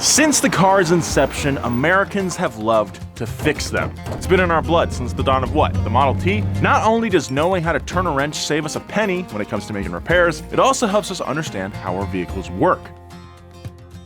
Since the car's inception, Americans have loved to fix them. It's been in our blood since the dawn of what? The Model T? Not only does knowing how to turn a wrench save us a penny when it comes to making repairs, it also helps us understand how our vehicles work.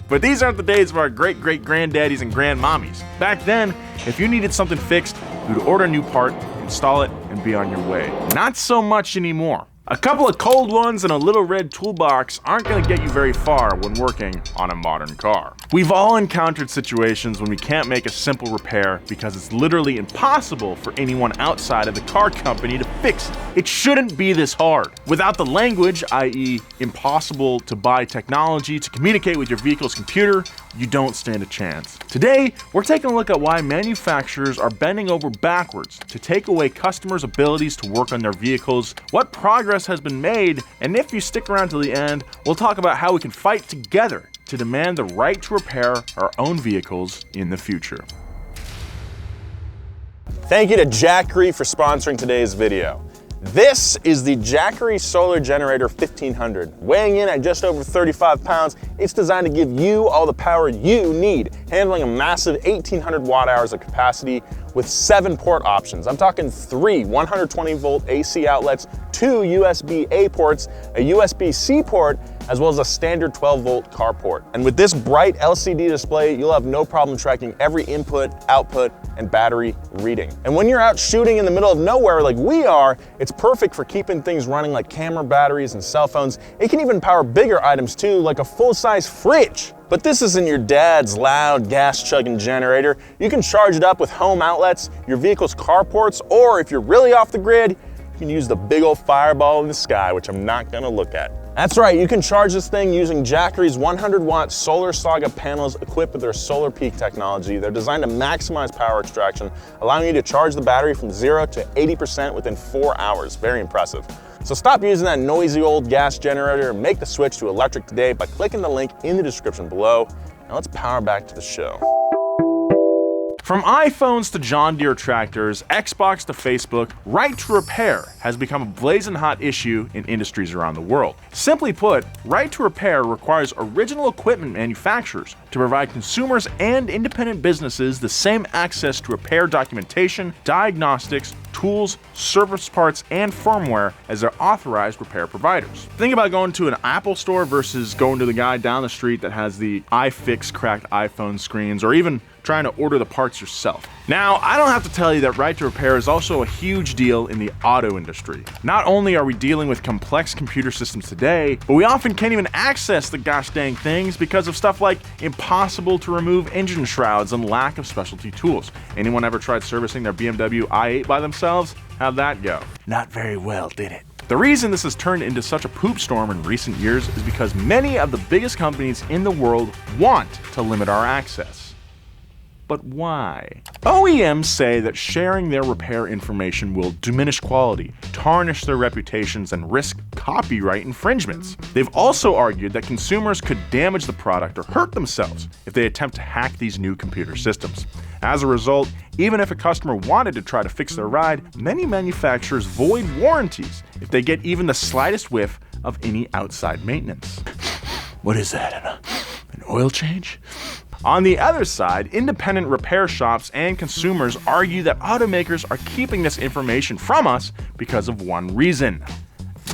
But these aren't the days of our great-great-granddaddies and grandmommies. Back then, if you needed something fixed, you'd order a new part, install it, and be on your way. Not so much anymore. A couple of cold ones and a little red toolbox aren't going to get you very far when working on a modern car. We've all encountered situations when we can't make a simple repair because it's literally impossible for anyone outside of the car company to fix it. It shouldn't be this hard. Without the language, i.e. impossible to buy technology to communicate with your vehicle's computer, you don't stand a chance. Today, we're taking a look at why manufacturers are bending over backwards to take away customers' abilities to work on their vehicles, what progress has been made, and if you stick around till the end, we'll talk about how we can fight together to demand the right to repair our own vehicles in the future. Thank you to Jackery for sponsoring today's video. This is the Jackery Solar Generator 1500. Weighing in at just over 35 pounds, it's designed to give you all the power you need, handling a massive 1800 watt hours of capacity with 7 port options. I'm talking 3 120 volt AC outlets, 2 USB-A ports, a USB-C port, as well as a standard 12 volt car port. And with this bright LCD display, you'll have no problem tracking every input, output, and battery reading. And when you're out shooting in the middle of nowhere like we are, it's perfect for keeping things running like camera batteries and cell phones. It can even power bigger items too, like a full-size fridge. But this isn't your dad's loud gas-chugging generator. You can charge it up with home outlets, your vehicle's car ports, or if you're really off the grid, you can use the big old fireball in the sky, which I'm not gonna look at. That's right, you can charge this thing using Jackery's 100 watt Solar Saga panels equipped with their Solar Peak technology. They're designed to maximize power extraction, allowing you to charge the battery from 0 to 80% within 4 hours. Very impressive. So stop using that noisy old gas generator and make the switch to electric today by clicking the link in the description below. Now let's power back to the show. From iPhones to John Deere tractors, Xbox to Facebook, right to repair has become a blazing hot issue in industries around the world. Simply put, right to repair requires original equipment manufacturers to provide consumers and independent businesses the same access to repair documentation, diagnostics, tools, service parts, and firmware as their authorized repair providers. Think about going to an Apple store versus going to the guy down the street that has the iFix cracked iPhone screens, or even trying to order the parts yourself. Now, I don't have to tell you that right to repair is also a huge deal in the auto industry. Not only are we dealing with complex computer systems today, but we often can't even access the gosh dang things because of stuff like impossible to remove engine shrouds and lack of specialty tools. Anyone ever tried servicing their BMW i8 by themselves? How'd that go? Not very well, did it? The reason this has turned into such a poop storm in recent years is because many of the biggest companies in the world want to limit our access. But why? OEMs say that sharing their repair information will diminish quality, tarnish their reputations, and risk copyright infringements. They've also argued that consumers could damage the product or hurt themselves if they attempt to hack these new computer systems. As a result, even if a customer wanted to try to fix their ride, many manufacturers void warranties if they get even the slightest whiff of any outside maintenance. What is that, an oil change? On the other side, independent repair shops and consumers argue that automakers are keeping this information from us because of one reason: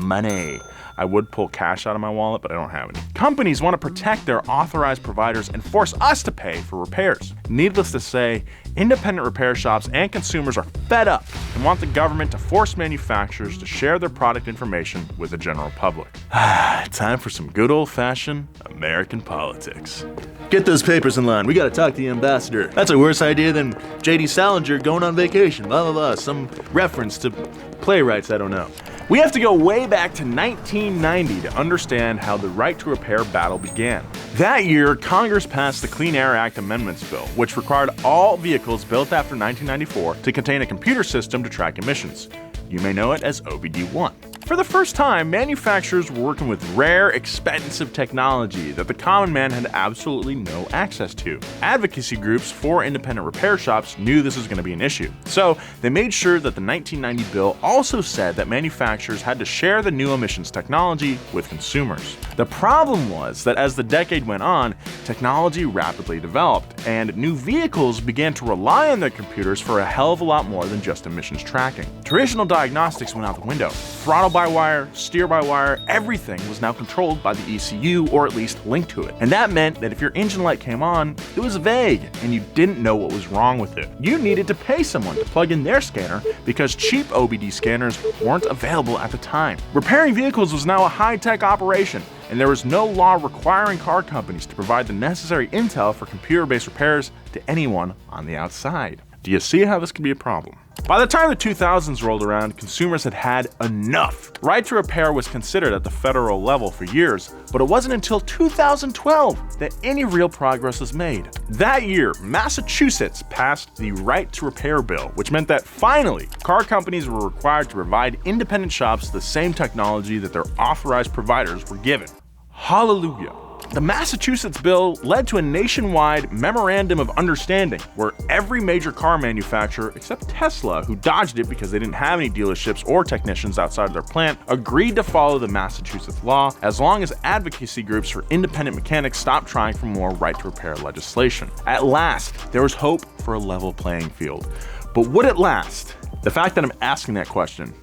money. I would pull cash out of my wallet, but I don't have any. Companies want to protect their authorized providers and force us to pay for repairs. Needless to say, independent repair shops and consumers are fed up and want the government to force manufacturers to share their product information with the general public. Time for some good old-fashioned American politics. Get those papers in line. We gotta talk to the ambassador. That's a worse idea than J.D. Salinger going on vacation. Blah, blah, blah. Some reference to playwrights, I don't know. We have to go way back to 1990 to understand how the right to repair battle began. That year, Congress passed the Clean Air Act Amendments Bill, which required all vehicles built after 1994 to contain a computer system to track emissions. You may know it as OBD1. For the first time, manufacturers were working with rare, expensive technology that the common man had absolutely no access to. Advocacy groups for independent repair shops knew this was going to be an issue, so they made sure that the 1990 bill also said that manufacturers had to share the new emissions technology with consumers. The problem was that as the decade went on, technology rapidly developed, and new vehicles began to rely on their computers for a hell of a lot more than just emissions tracking. Traditional diagnostics went out the window. Throttle by wire, steer by wire, everything was now controlled by the ECU, or at least linked to it. And that meant that if your engine light came on, it was vague and you didn't know what was wrong with it. You needed to pay someone to plug in their scanner because cheap OBD scanners weren't available at the time. Repairing vehicles was now a high-tech operation, and there was no law requiring car companies to provide the necessary intel for computer-based repairs to anyone on the outside. Do you see how this could be a problem? By the time the 2000s rolled around, consumers had had enough. Right to repair was considered at the federal level for years, but it wasn't until 2012 that any real progress was made. That year, Massachusetts passed the Right to Repair bill, which meant that finally, car companies were required to provide independent shops the same technology that their authorized providers were given. Hallelujah. The Massachusetts bill led to a nationwide memorandum of understanding where every major car manufacturer, except Tesla, who dodged it because they didn't have any dealerships or technicians outside of their plant, agreed to follow the Massachusetts law as long as advocacy groups for independent mechanics stopped trying for more right to repair legislation. At last, there was hope for a level playing field. But would it last? The fact that I'm asking that question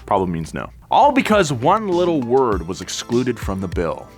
probably means no. All because one little word was excluded from the bill.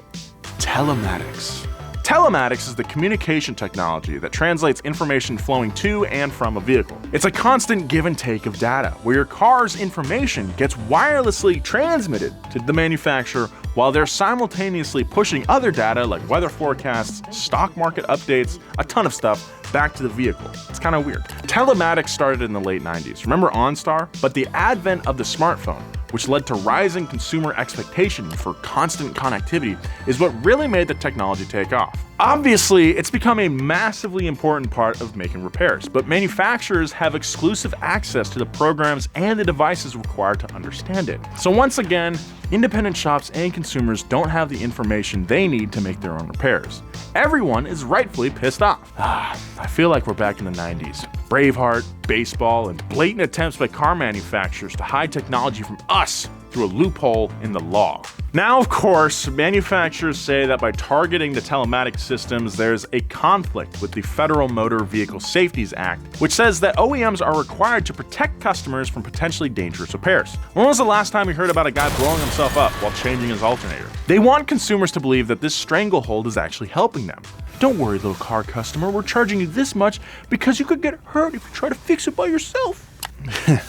Telematics. Telematics is the communication technology that translates information flowing to and from a vehicle. It's a constant give and take of data, where your car's information gets wirelessly transmitted to the manufacturer while they're simultaneously pushing other data like weather forecasts, stock market updates, a ton of stuff, back to the vehicle. It's kind of weird. Telematics started in the late 90s. Remember OnStar? But the advent of the smartphone, which led to rising consumer expectation for constant connectivity, is what really made the technology take off. Obviously, it's become a massively important part of making repairs, but manufacturers have exclusive access to the programs and the devices required to understand it. So once again, independent shops and consumers don't have the information they need to make their own repairs. Everyone is rightfully pissed off. I feel like we're back in the 90s. Braveheart, baseball, and blatant attempts by car manufacturers to hide technology from us through a loophole in the law. Now, of course, manufacturers say that by targeting the telematics systems, there's a conflict with the Federal Motor Vehicle Safety Act, which says that OEMs are required to protect customers from potentially dangerous repairs. When was the last time you heard about a guy blowing himself up while changing his alternator? They want consumers to believe that this stranglehold is actually helping them. Don't worry, little car customer, we're charging you this much because you could get hurt if you try to fix it by yourself.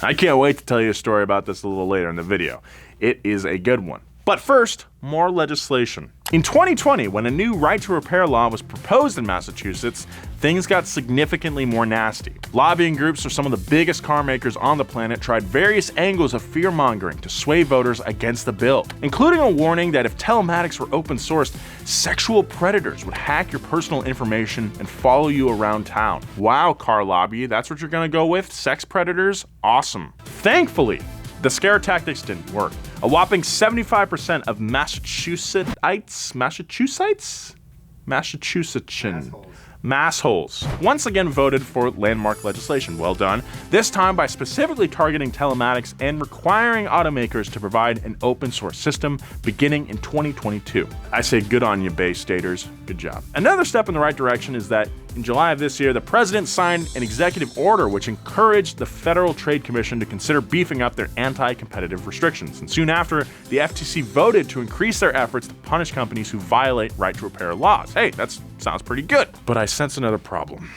I can't wait to tell you a story about this a little later in the video. It is a good one. But first, more legislation. In 2020, when a new right to repair law was proposed in Massachusetts, things got significantly more nasty. Lobbying groups for some of the biggest car makers on the planet tried various angles of fear-mongering to sway voters against the bill, including a warning that if telematics were open-sourced, sexual predators would hack your personal information and follow you around town. Wow, car lobby, that's what you're gonna go with? Sex predators? Awesome. Thankfully, the scare tactics didn't work. A whopping 75% of Massholes once again voted for landmark legislation. Well done. This time by specifically targeting telematics and requiring automakers to provide an open source system beginning in 2022. I say good on you, Bay Staters. Good job. Another step in the right direction is that in July of this year, the president signed an executive order which encouraged the Federal Trade Commission to consider beefing up their anti-competitive restrictions. And soon after, the FTC voted to increase their efforts to punish companies who violate right to repair laws. Hey, that sounds pretty good. But I sense another problem.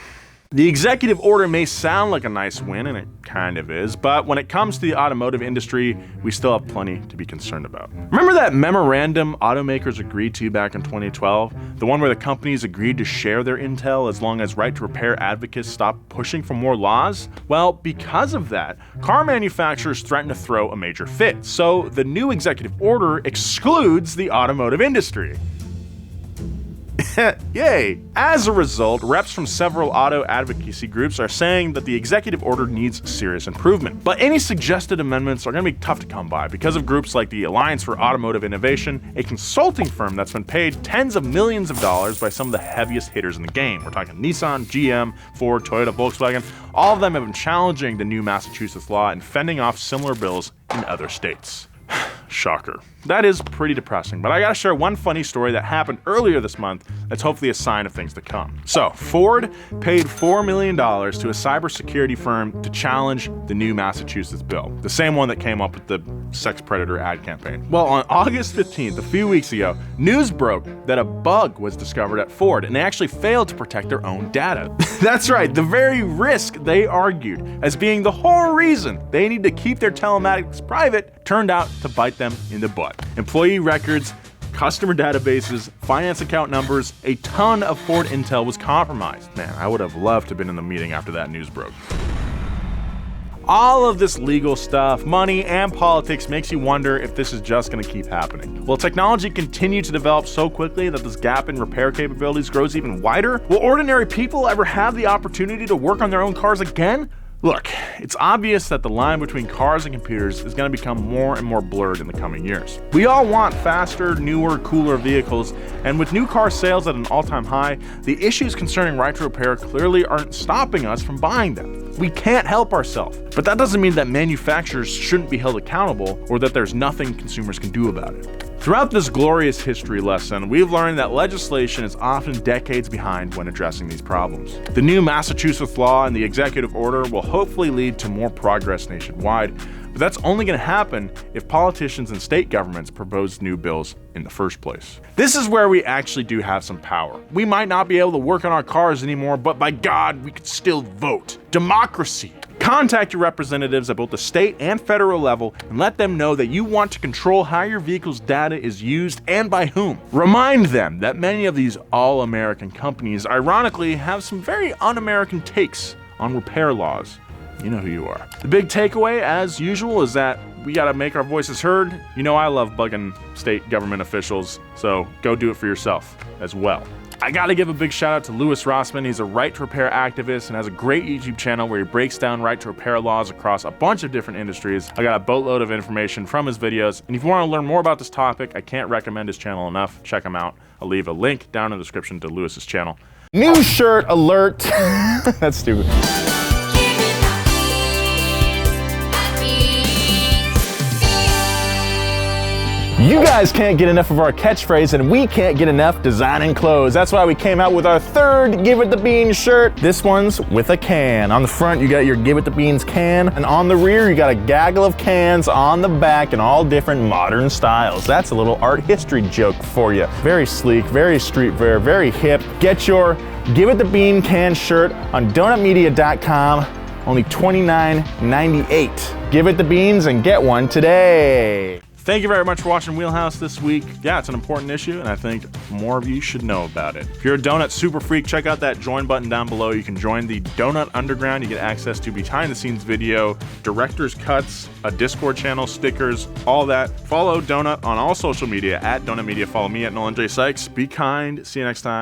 The executive order may sound like a nice win, and it kind of is, but when it comes to the automotive industry, we still have plenty to be concerned about. Remember that memorandum automakers agreed to back in 2012? The one where the companies agreed to share their intel as long as right to repair advocates stopped pushing for more laws? Well, because of that, car manufacturers threatened to throw a major fit, so the new executive order excludes the automotive industry. Yay! As a result, reps from several auto advocacy groups are saying that the executive order needs serious improvement. But any suggested amendments are going to be tough to come by because of groups like the Alliance for Automotive Innovation, a consulting firm that's been paid tens of millions of dollars by some of the heaviest hitters in the game. We're talking Nissan, GM, Ford, Toyota, Volkswagen. All of them have been challenging the new Massachusetts law and fending off similar bills in other states. Shocker. That is pretty depressing, but I gotta share one funny story that happened earlier this month that's hopefully a sign of things to come. So, Ford paid $4 million to a cybersecurity firm to challenge the new Massachusetts bill, the same one that came up with the sex predator ad campaign. Well, on August 15th, a few weeks ago, news broke that a bug was discovered at Ford, and they actually failed to protect their own data. That's right, the very risk they argued as being the whole reason they need to keep their telematics private turned out to bite them in the butt. Employee records, customer databases, finance account numbers, a ton of Ford intel was compromised. Man, I would have loved to have been in the meeting after that news broke. All of this legal stuff, money, and politics makes you wonder if this is just going to keep happening. Will technology continue to develop so quickly that this gap in repair capabilities grows even wider? Will ordinary people ever have the opportunity to work on their own cars again? Look, it's obvious that the line between cars and computers is going to become more and more blurred in the coming years. We all want faster, newer, cooler vehicles, and with new car sales at an all-time high, the issues concerning right to repair clearly aren't stopping us from buying them. We can't help ourselves, but that doesn't mean that manufacturers shouldn't be held accountable or that there's nothing consumers can do about it. Throughout this glorious history lesson, we've learned that legislation is often decades behind when addressing these problems. The new Massachusetts law and the executive order will hopefully lead to more progress nationwide, but that's only going to happen if politicians and state governments propose new bills in the first place. This is where we actually do have some power. We might not be able to work on our cars anymore, but by God, we could still vote. Democracy. Contact your representatives at both the state and federal level and let them know that you want to control how your vehicle's data is used and by whom. Remind them that many of these all-American companies ironically have some very un-American takes on repair laws. You know who you are. The big takeaway, as usual, is that we gotta make our voices heard. You know I love bugging state government officials, so go do it for yourself as well. I gotta give a big shout out to Louis Rossman. He's a right to repair activist and has a great YouTube channel where he breaks down right to repair laws across a bunch of different industries. I got a boatload of information from his videos, and if you want to learn more about this topic, I can't recommend his channel enough. Check him out. I'll leave a link down in the description to Louis's channel. New shirt alert. That's stupid. You guys can't get enough of our catchphrase, and we can't get enough designing clothes. That's why we came out with our third Give It the Beans shirt. This one's with a can. On the front, you got your Give It the Beans can, and on the rear, you got a gaggle of cans on the back in all different modern styles. That's a little art history joke for you. Very sleek, very streetwear, very hip. Get your Give It the Bean can shirt on donutmedia.com. Only $29.98. Give it the beans and get one today. Thank you very much for watching Wheelhouse this week. Yeah, it's an important issue, and I think more of you should know about it. If you're a donut super freak, check out that join button down below. You can join the Donut Underground. You get access to behind-the-scenes video, director's cuts, a Discord channel, stickers, all that. Follow Donut on all social media at Donut Media. Follow me at Nolan J. Sykes. Be kind. See you next time.